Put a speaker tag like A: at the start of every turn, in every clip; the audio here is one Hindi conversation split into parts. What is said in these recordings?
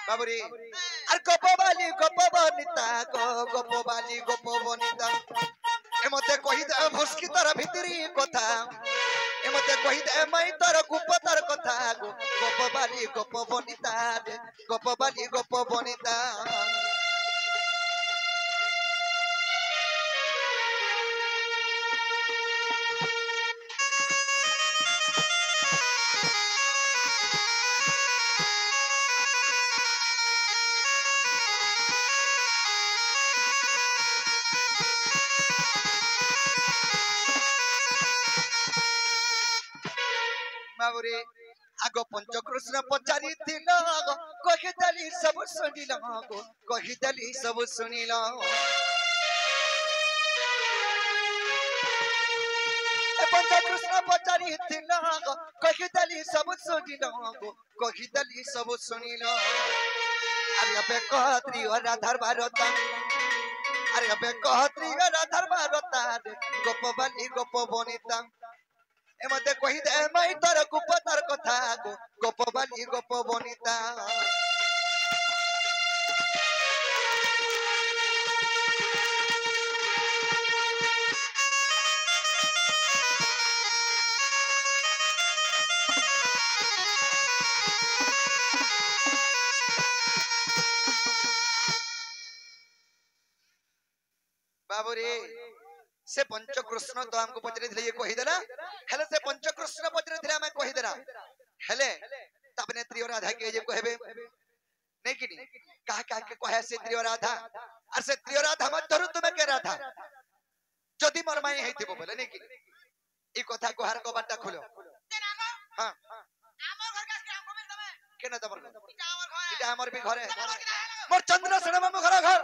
A: बाबुरे আর গোপবালি গোপবনিতা গোপবালি গোপবনিতা এমতে কহিদে ভস্কি তার ভিতরি কথা এমতে কহিদে মাই তার গুপ্তর কথা গোপবালি গোপবনিতা গোপবালি গোপবনিতা बाबुरे आगो पंचकृष्ण पचारी थिल कहिदली सब सुनिल कहिदली सब सुनिल पंचकृष्ण पचारी थिल कहिदली सब सुनिल कहिदली सब सुनिल अरे अबे कहत्री राधार भारत अरे अबे कहत्री राधार भारत गोपबाली गोपबनिता एमते कहि दे माई तोर गुप्तर कथा गोपबाली गोपबनिता बाबुरे से पंचकृष्ण तो हमको पचरे थे ये कहि देना हेले से पंचकृष्ण पचरे थे हमें कहि देना हेले तबने त्रियो राधा के जे कहबे नहीं कि नहीं कहा कहा के कहे से त्रियो राधा और से त्रियो राधा मत धरु तुमे के राधा जदी मोर माई हेतिबो बोले नहीं कि ई कथा को हर को बाटा खोलो हां हमर घर का काम कबे तमे केना तमर इटा हमर भी घरे मोर चंद्र सेना मामू घर घर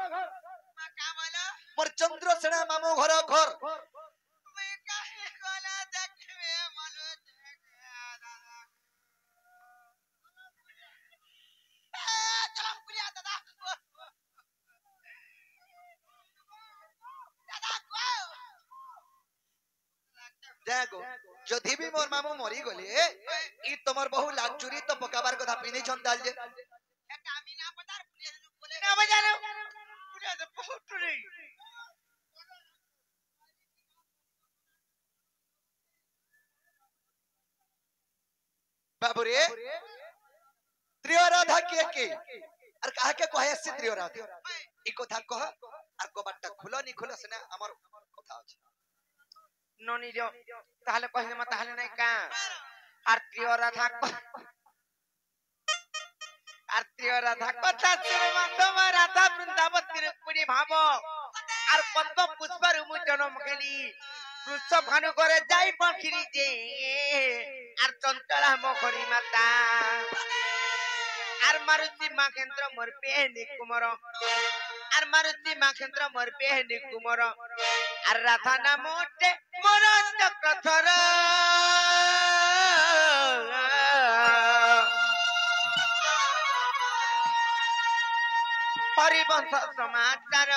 A: मोर चंद्र सेना मामू घर घर मैं काहे कोला देखबे मनु चलम पुलिया दादा दादा को जागो जदी भी मोर मामू मरी गले ई तमर बहु लाचुरी तो पकाबार कथा पिनी छंदाल जे कामी ना पतार पुलिया बोले ना बजालो पुलिया से बहुत रे बाबुरे त्रियो राधा के और कहा के कहे से त्रियो राधा ई कथा कह और कबाटा खुलो नी खुलो से ना हमर कथा अछि
B: ननी जो ताहले कहिले म ताहले नै का और त्रियो राधा कथा सुने माधव राधा वृंदावन तिरुपति भाव और पद्म पुष्प रुमु जन्म केली पुष्प भानु करे जाई पंखिरी जे और चंचला मखरी माता और मारुति माखेंद्र मोर पे निकुमर और मारुति माखेंद्र मोर पे निकुमर और राधा नामोटे मोर चक्रधर हरिवंश समाचार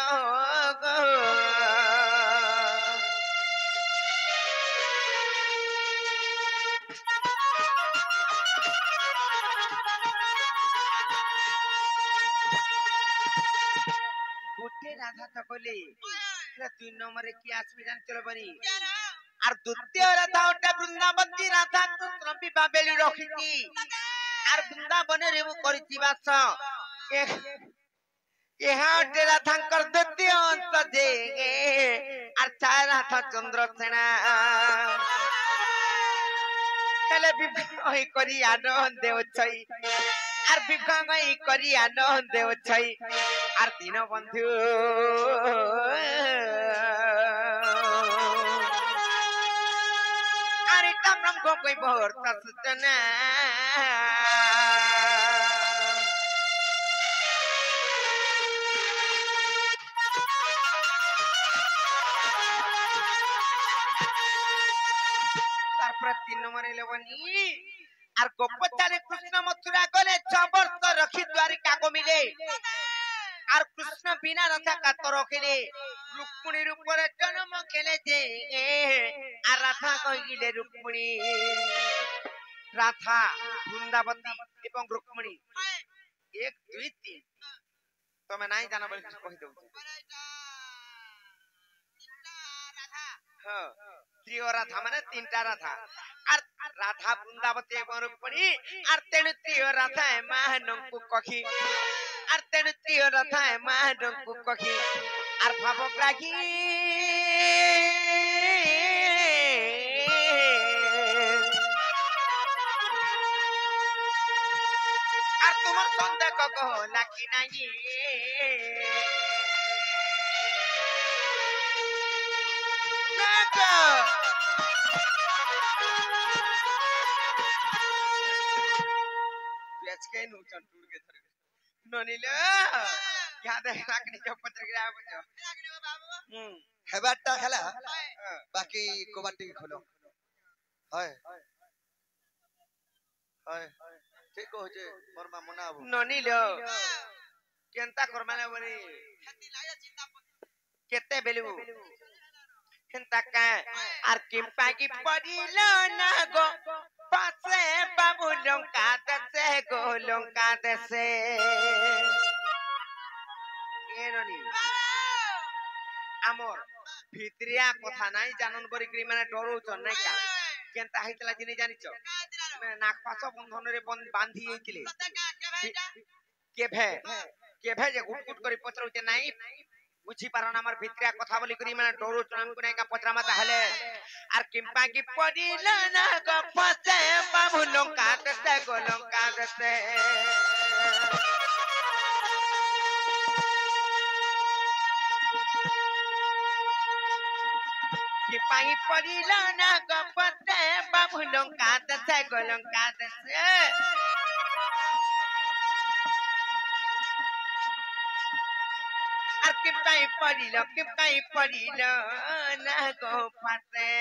B: गोटे राधा तकले दुई नंबर की आसबे जान चलो बनी और द्वितीय राधा ओटा वृंदावती राधा कृष्ण विवाह बेली रखिती और वृंदावन रे मु करिति बास यहाँ राधांकर द्वितीय अंश दे और चार राधा चंद्रसेना हेले विवाह करी आनंद देव छई और विवाह करी आनंद देव छई और तीन बंधु और इटा ब्रह्म कोई बहुत सूचना तीन नंबर लेवनी और गोपचारी कृष्ण मथुरा गले 6 वर्ष रखी द्वारिका को मिले और कृष्ण बिना रथा कात रखिले रुक्मिणी रूप रे जन्म खेले जे और राधा कहिले रुक्मिणी राधा वृंदावती एवं रुक्मिणी एक 2 3 तमे नाही जाना बोल कहि दउ हां त्रियो राधा माने तीनटा राधा आर राधा वृंदावती बर पड़ी आर तेन त्रियो राधा महानंकु कखी आर तेन त्रियो राधा महानंकु कखी आर भावक राखी आर तुमर संदेह कहो लागी नाही के नु चंटूर के धर ननिले क्या दे राखनी जो पत्र गिरा बजो
A: हेबाटा खेला बाकी कबड्डी खोलो हाय हाय ठीक हो जे मोर मा मना आबो
B: ननिले केनता करमाले बनी केते बेलु केनता का आर किम्पा की पड़िलो ना गो पासे बाबू लंका दसे गो लंका दसे एननी আমর ভিতরিয়া কথা নাই জানন বরি করি মানে ডরউছ নাই কা কেনতা হইতলা জিনি জানিছ মানে নাক পাছ বন্ধনরে বাঁধি হইতিলে কেভে যে গুটগুট করি পচরউছে নাই বুঝি পারন আমার ভিতরিয়া কথা বলি করি মানে ডরউছ আমকু নাই কা পচরা মাতা হলে আর কিম্পা কি পড়িল না গো পাছে বাবু লঙ্কা দতে গো লঙ্কা দতে पाई पड़िलो ना गपते बाबू लंका दसे गो लंका दसे आर के पाई पड़िलो ना गो पाते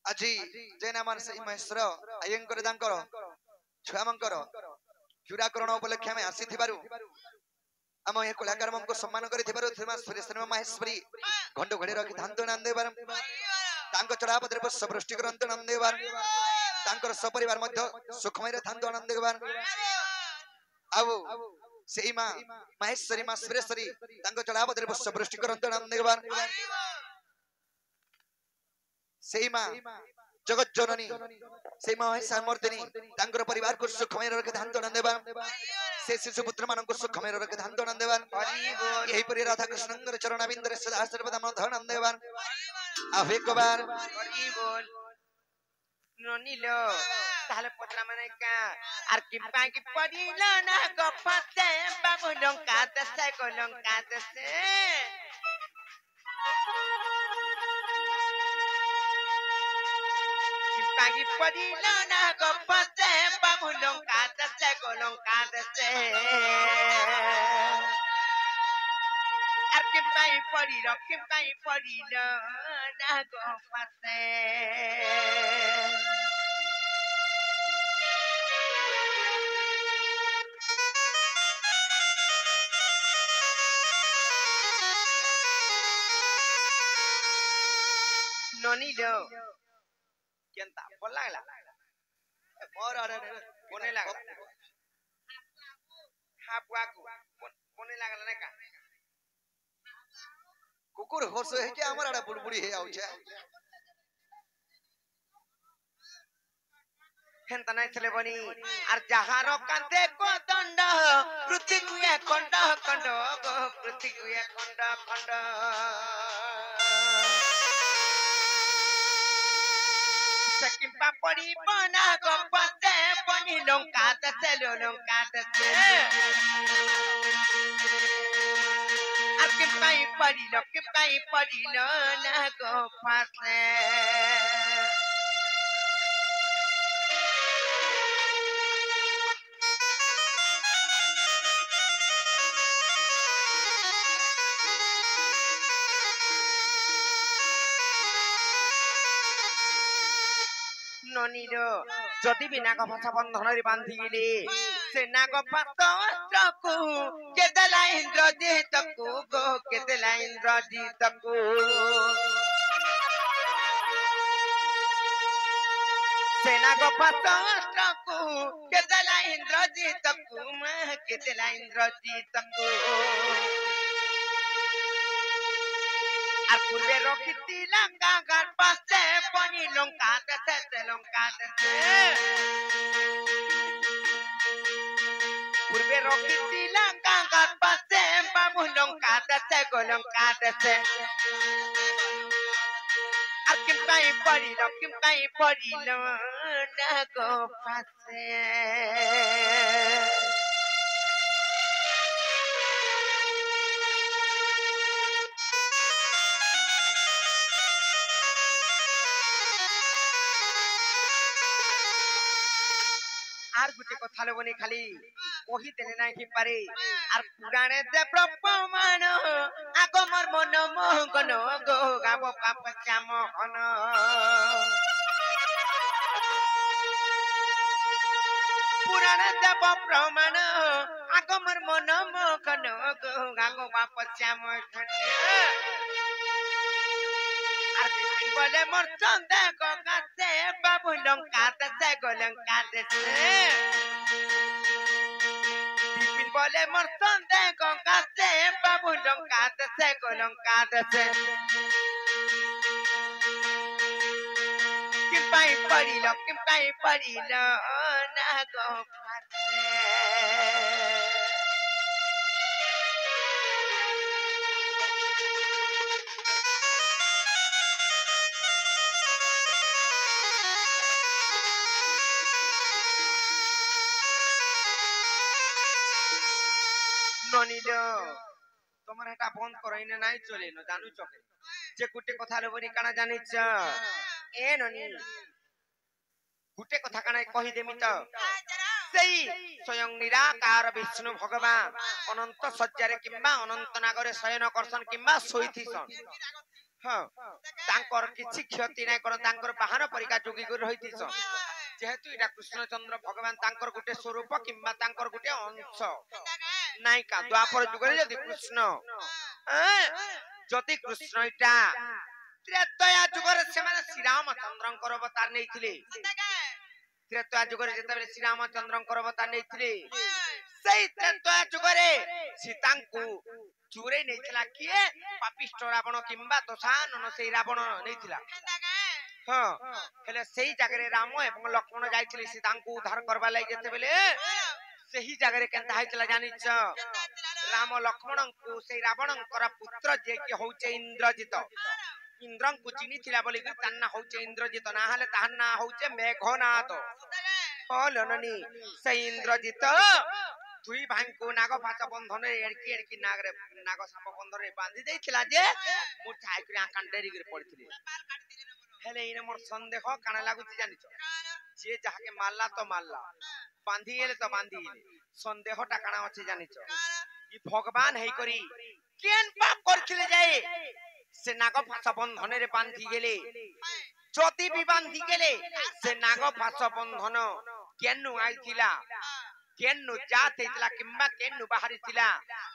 A: আজি जेना मान सही महेश्वर आयंकर दांकर छुआमंकर चूड़ाकरण उपलक्ष्य में आसी थिबारु हम ए कलाकार मन को सम्मान करि थिबारु थेमा सुरेश्वर महेश्वरी घंटो घड़ी रखि धांतो नाम देबार तांको चढ़ा पदरे पर सबृष्टि करंत नाम देबार तांकर सपरिवार मध्य सुखमय रे धांतो नाम देबार आबो सेही मां महेश्वरी मां सुरेश्वरी तांको चढ़ा पदरे पर सबृष्टि करंत नाम देबार सेही मां जगत जननी सेही मां सामर्थिनी तांकर परिवार को सुखमय रखे धांतो नाम देबार से शिशु पुत्र मान को सुखमय रखे धांतो नाम देबार यही परि राधा कृष्णंकर चरण बिंदरे सदा सर्वदा मन धन नाम देबार आवे कबार
B: ननिलो ताले पत्रा माने का आर किम्पा की पड़िलो ना गपते बाबू लंका दसे गो लंका दसे किम्पा की पड़िलो ना गपते बाबू लंका दसे गो लंका दसे आर किम्पा पड़िलो ना गपते ननिलो केनता भल लागला
A: मोर अरे
B: कोने लागला हापुआ को कोने लागला ने का
A: कुकुर होस है कि हमर आड़ा बुड़बुड़ी है आउ छे
B: হেনতা নাই ছেলে বনি আর যাহার কাঁধে দণ্ড পৃথিবী খণ্ড খণ্ড গো পৃথিবী খণ্ড খণ্ড কিংবা পড়িব না গপতে বনি লঙ্কাতে ছেলে লঙ্কাতে আর কিংবাই পড়িল না গপাতে ননির যদি বি নাগ ভাষা বন্ধନରେ বান্ধিলে সে নাগ পাত্রকু কেদেলা ইন্দ্রজিতকু গো কেদেলা ইন্দ্রজিতকু সে নাগ পাত্রকু কেদেলা ইন্দ্রজিতকু কেদেলা ইন্দ্রজিতকু আর পূর্বে রক্ষিতি লঙ্কা ঘাট পাশে পানি লঙ্কা দেশে পূর্বে রক্ষিতি লঙ্কা ঘাট পাশে বাবু লঙ্কা দেশে গো লঙ্কা দেশে আর কিম্পাই পড়িল না গো পাশে আর গুটে কথা লবনি খালি কহি দেলে নাই কি পারে আর পুরাণে দে প্রমাণ আগমর মন মোহন গো গাব পাপ শ্যাম হন পুরাণে দেব প্রমাণ আগমর মন মোহন গো গাব পাপ শ্যাম হন আর বিপিন বলে মোর চন্দে গাছে বাবু লঙ্কা দেশে গো লঙ্কা দেশে বিপিন বলে মোর চন্দে গাছে বাবু লঙ্কা দেশে গো লঙ্কা দেশে কিম্পাই পড়িল না গো পাশে ননিল তোমার এটা বন্ধ করাই না নাই চলে না জানু চকে যে গুটে কথা লবনি কানা জানিছ এ ননি গুটে কথা কানা কহি দেমি তো সেই স্বয়ং নিরাকার বিষ্ণু ভগবান অনন্ত সজ্জারে কিংবা অনন্ত নাগরে শয়ন করছন কিংবা শোইথিছন হ্যাঁ তাঙ্কর কিছু ক্ষতি নাই করন তাঙ্কর বাহন পরিকা যোগী করে রহিথিছন যেহেতু এটা কৃষ্ণচন্দ্র ভগবান তাঙ্কর গুটে স্বরূপ কিংবা তাঙ্কর গুটে অংশ নায়িকা দ্বাপর যুগরে যদি কৃষ্ণ এটা ত্রেতয়া যুগরে সেমানে শ্রীরামচন্দ্রଙ୍କର ଅବତାର ନେଇଥିଲେ ତ୍ରେତୟା ଯୁଗରେ ଯେତେବେଳେ ଶ୍ରୀରାମଚନ୍ଦ୍ରଙ୍କର ଅବତାର ନେଇଥିଲେ ସେଇ ତ୍ରେତୟା ଯୁଗରେ ସୀତାଙ୍କୁ ଚୁରେଇ ନେଇଥିଲା କିଏ ପାପିଷ୍ଟ ରାବଣ କିମ୍ବା ଦଶାନନ ସେଇ ରାବଣ ନେଇଥିଲା ହଁ ହେଲେ ସେଇ ଜାଗାରେ ରାମ ଏବଂ ଲକ୍ଷ୍ମଣ ଯାଇଥିଲେ ସୀତାଙ୍କୁ ଉଦ୍ଧାର କରିବା ଲାଗି ଯେତେବେଳେ ସେହି ଜାଗାରେ କେନ୍ତା ହେଇଥିଲା ଜାଣିଛ ରାମ ଲକ୍ଷ୍ମଣଙ୍କୁ ସେଇ ରାବଣଙ୍କର ପୁତ୍ର ଯେ କି ହଉଚେ ଇନ୍ଦ୍ରଜିତ ଇନ୍ଦ୍ରଙ୍କୁ ଚିହ୍ନିଥିଲା ବୋଲି ତାର ନାଁ ହଉଚେ ଇନ୍ଦ୍ରଜିତ ନା ହେଲେ ତାହାର ନାଁ ହଉଚେ ମେଘନାଦ ନନୀ ସେଇ ଇନ୍ଦ୍ରଜିତ ଦୁଇ ଭାଇଙ୍କୁ ନାଗପାଶ ବନ୍ଧନରେ ଏଡକି ନାଗ ସାପ ବନ୍ଧନରେ ବାନ୍ଧି ଦେଇଥିଲା ଯେ ମୁଁ ଠାଇକରି ଆକାନ ଡେରିକରି ପଡିଥିଲି ହେଲେ ଇନେ ମୋର ସନ୍ଦେହ କାଣା ଲାଗୁଛି ଜାଣିଛ ଯେ ଯାହାକେ ମାରଲା ତ ମାରଲା बांधी तो बांधी सन्देहटा काना अछि जानिछ ई भगवान हेई करी केन पाप करथिले जाय से नाग फास बंधन रे बांधी गेले जति भी बांधी गेले से नाग फास बंधन केनु आइथिला केनु जात हेतला किंबा केनु बाहरी थिला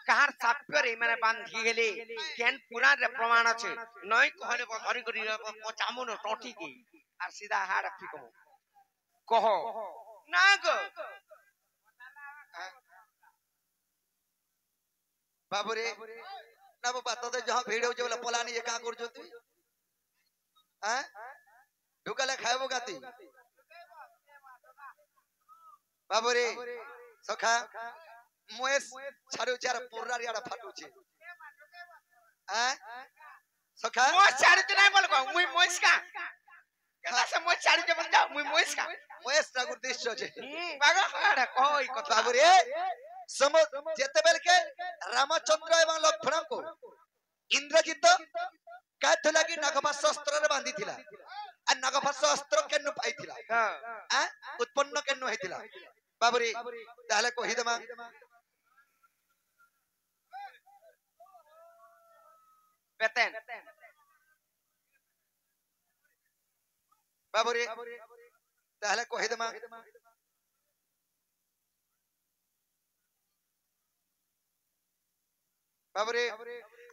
B: कहार साप्य रे माने बांधी गेले केन पुराण रे प्रमाण अछि नय कहले धरि करी पचामुन टठी की आर सीधा हाड फिको कहो नाग
A: बाबू रे ना बाबा तो जहां भीड़ हो बोला पलानी ये का कर जो तू हैं ढुकले खाइबो गाती बाबू रे सखा मुएस छाड़ू चार पूरा रियाड़ा फाटुचे हैं सखा
B: मोस छाड़ी तो नहीं बोल को मुई मोस का केना से मोस छाड़ी के बोल जा मुई मोस का
A: मुएस ठाकुर देश छे
B: बागा हाड़ा कोई कथा
A: बाबू रे सम जेतेबेल के रामचंद्र एवं लक्ष्मण को इंद्रजित काथ लागी नागपाश अस्त्र रे बांधी थिला आ नागपाश अस्त्र केनु पाइथिला
B: हां
A: उत्पन्न केनु हेतिला बाबू रे ताले कहि दमा
B: बेतन
A: बाबू रे ताले कहि दमा बाबू रे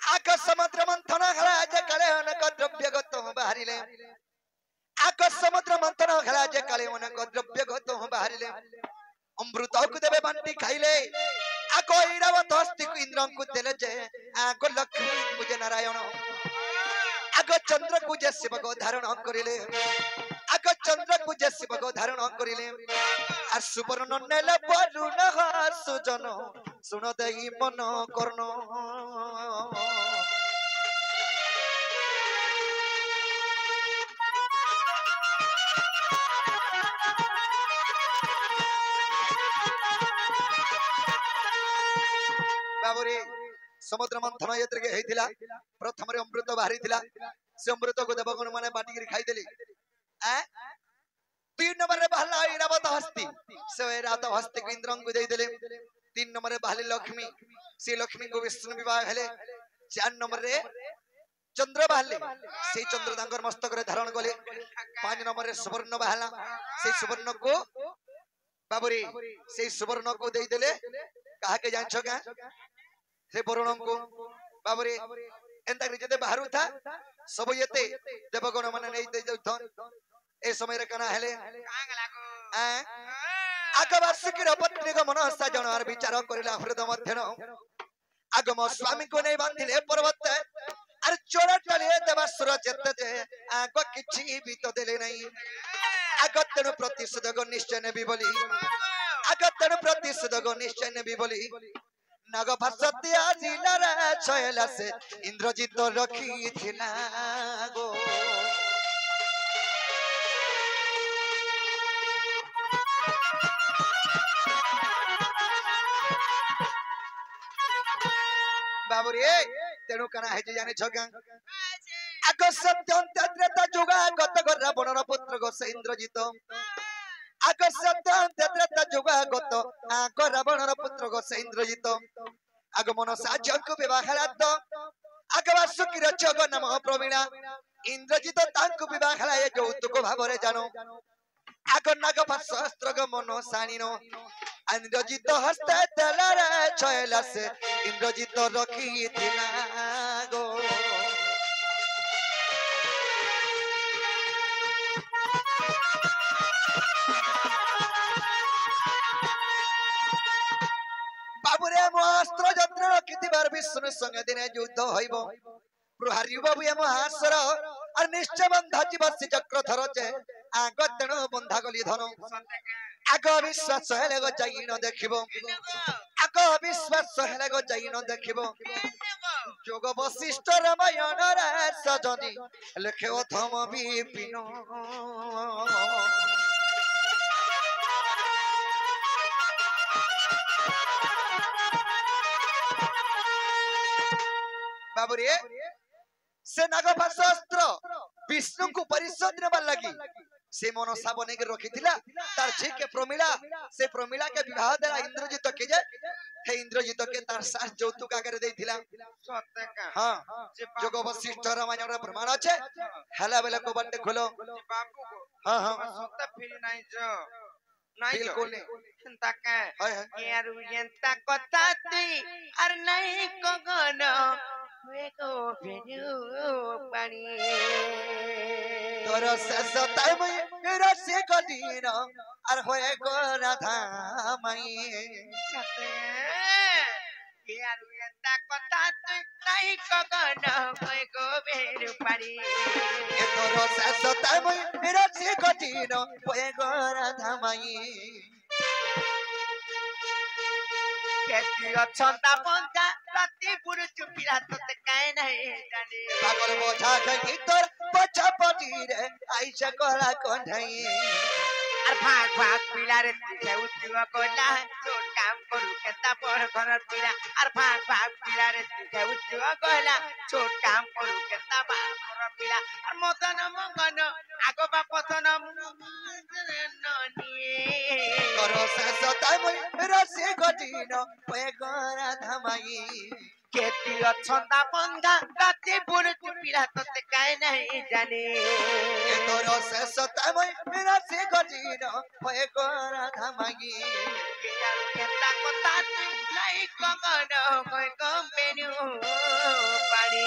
A: आकाश समुद्र मंथन हला जे काले अनेक द्रव्य गत बाहरिले आकाश समुद्र मंथन हला जे काले अनेक द्रव्य गत बाहरिले अमृत को देवे बांटी खाइले आको ऐरावत हस्ती को इंद्र को देले जे आको लक्ष्मी पूजे नारायण आको चंद्र को जे शिव को धारण करिले आको चंद्र को जे शिव को धारण करिले आ सुवर्ण नेले वरुण सुजन सुन देई मन कर्ण बाबू रे समुद्र मंथन यत्र के हेतिला प्रथम रे अमृत बाहरी थिला से अमृत को देवगण माने बाटी के खाइ देली आ तीन नंबर रे बहला ऐरावत हस्ती से ऐरावत हस्ती को इंद्र को दे देले तीन नंबर रे बहली लक्ष्मी से लक्ष्मी को विष्णु विवाह हेले चार नंबर रे चंद्र बहले से चंद्र तांकर मस्तक रे धारण कले पांच नंबर रे सुवर्ण बहला से सुवर्ण को बाबू रे से सुवर्ण को दे देले कहा के जानछो का से वरुण को बाबू रे एंता जते बाहरु था सब येते देवगण माने नै दे जथन ए समय रे कना हेले आगवासिकर पत्नी को मन साजन और विचार करिला हृदय मध्यन आगम स्वामी को नै बांधिले पर्वत अरे चोरा टले देवासुर जते जे आग किछि भी तो देले नै आगतन प्रतिशोध को निश्चय नेबी बोली आगतन प्रतिशोध को निश्चय नेबी बोली नागभासती आजिला रे छयला से इंद्रजित रखी थिला गो बाबू रे तेणु कना है जे जाने छगा आग सत्यंत त्रेता जुगा गत कर रावणर पुत्र गो से इंद्रजित आग सत्यंत त्रेता जुगा गत आग रावणर पुत्र गो से इंद्रजित आग मन साजक विवाहरात आग वासुकीर जग नाम प्रवीणा इंद्रजित तांकु विवाहराय यौतुक भावरे जानो आग नागभास अस्त्र मन साणीनो इंद्रजित हस्त तेलारे छयला से इंद्रजित रखी थिला गो बाबुरे अस्त्र यत्र रखिथिबार विष्णु संगे दिने युद्ध होइबो प्रहारी बाबू एम हासर और निश्चय बंधा जीवसी चक्र धर जे आग तेणु बंधा गली धन आग विश्वास हेले गो जाई न देखिबो आग विश्वास हेले गो जाई न देखिबो जोग वशिष्ठ रामायण रे सजनी लेखे अथम विपिन बाबू रे से नागभास अस्त्र विष्णु को परिषद नेबार लगी से मनसा बने के रखी थिला तार झी के प्रमिला से प्रमिला के विवाह देला इंद्रजित के जे हे इंद्रजित के तार सास यौतुक आकर दे थिला
B: सत्य का
A: हां जोग वशिष्ठ रामायण रे प्रमाण আছে हला बेला को बंटे खोलो
B: बाबू को
A: हां हां
B: सत्य फिर नहीं जो नहीं
A: बिल्कुल
B: चिंता का
A: हाय हाय
B: यार यंता कथाती और नहीं कगन वे को भेजू पानी
A: तोर सस टाइम रसे कदीन और होए गो राधा मई
B: यार यंता कथाती नहीं कगन वे को भेजू पानी
A: तोर सस टाइम रसे कदीन होए गो राधा मई
B: केती अछंता पंजा राती पुरुष पिरा तते काहे नहीं जाने
A: पागल बोझा के तोर पछा पटी रे आइसा करा कंठाई
B: আর ভাগ ভাগ পিলারে তুই উঠিবা কইলা তোর কাম করু কেতা পড় ঘর পিলা আর ভাগ ভাগ পিলারে তুই উঠিবা কইলা ছোট কাম করু কেতা বাপ ঘর পিলা আর মদন মঙ্গন আগো বাপথন ননি
A: कर सता মই रसे गटिन पे गरा धमाई
B: केती अछंता बंधा राती पुरुष पिला तते काहे नहीं जाने
A: ए तोर से सता মই रसे गटिन पे गरा धमाई
B: केता कथा नहीं कगन कोई कमेनु पानी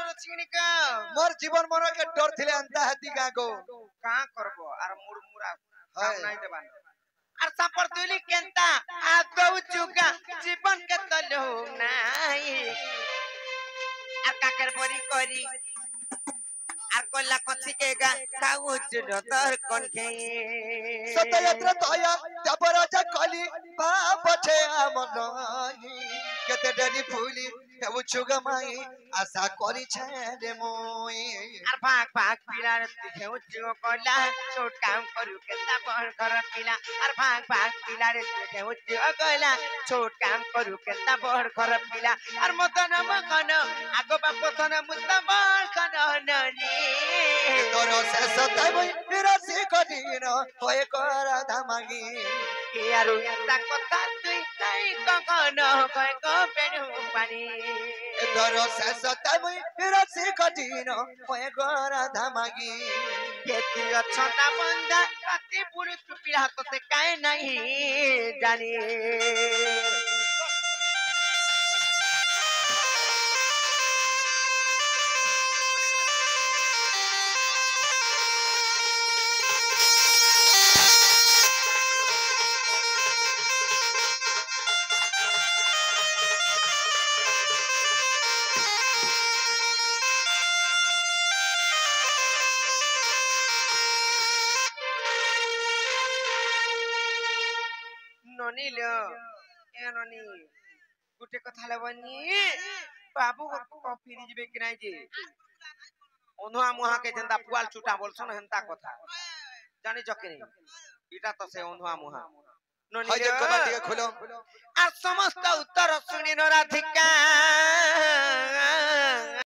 A: मोर जीवन मन के डर थिले अंता हाथी का को
B: का करबो आर मुरमुरा काम नहीं देबान आर सापर दुली केंता आ दउ चुका जीवन के तलो नाही आर काकर परी करी आर कोला कछि के गा काउ चुनतर कोन के
A: सतयत्र तया जबराजा कली बाप छे आमनाई केते डरी फूली हेउ छुगमाई आशा करी छे रे मोई
B: आर भाग भाग पिलार तुझे उच्चो कोला छोट काम करू केता बड़ घर पिला आर भाग भाग पिलार तुझे उच्चो कोला छोट काम करू केता बड़ घर पिला आर मदन मगन आगो बाप थन मुद्दा बड़ कन ननी
A: तोर से सताई মই रसे गटिन होय करा धमागी
B: के आरु एता कथा तुई नहीं कगन कोई कपेनु पानी
A: तोर से सताई মই रसे गटिन होय करा धमागी
B: केती अछंता बंधा राती पुरुष पिला तते काहे नहीं जानी ननी लो ए ननी गुटे कथा लेबनी बाबू को फिरी जिबे कि नाही जे ओनवा मुहा के जंदा पुआल छुटा बोलसन हंता कथा जानि जके इटा तो से ओनवा मुहा ननी
A: हाय जे कबाटी के खोलो
B: आ समस्त उत्तर सुनि न राधिका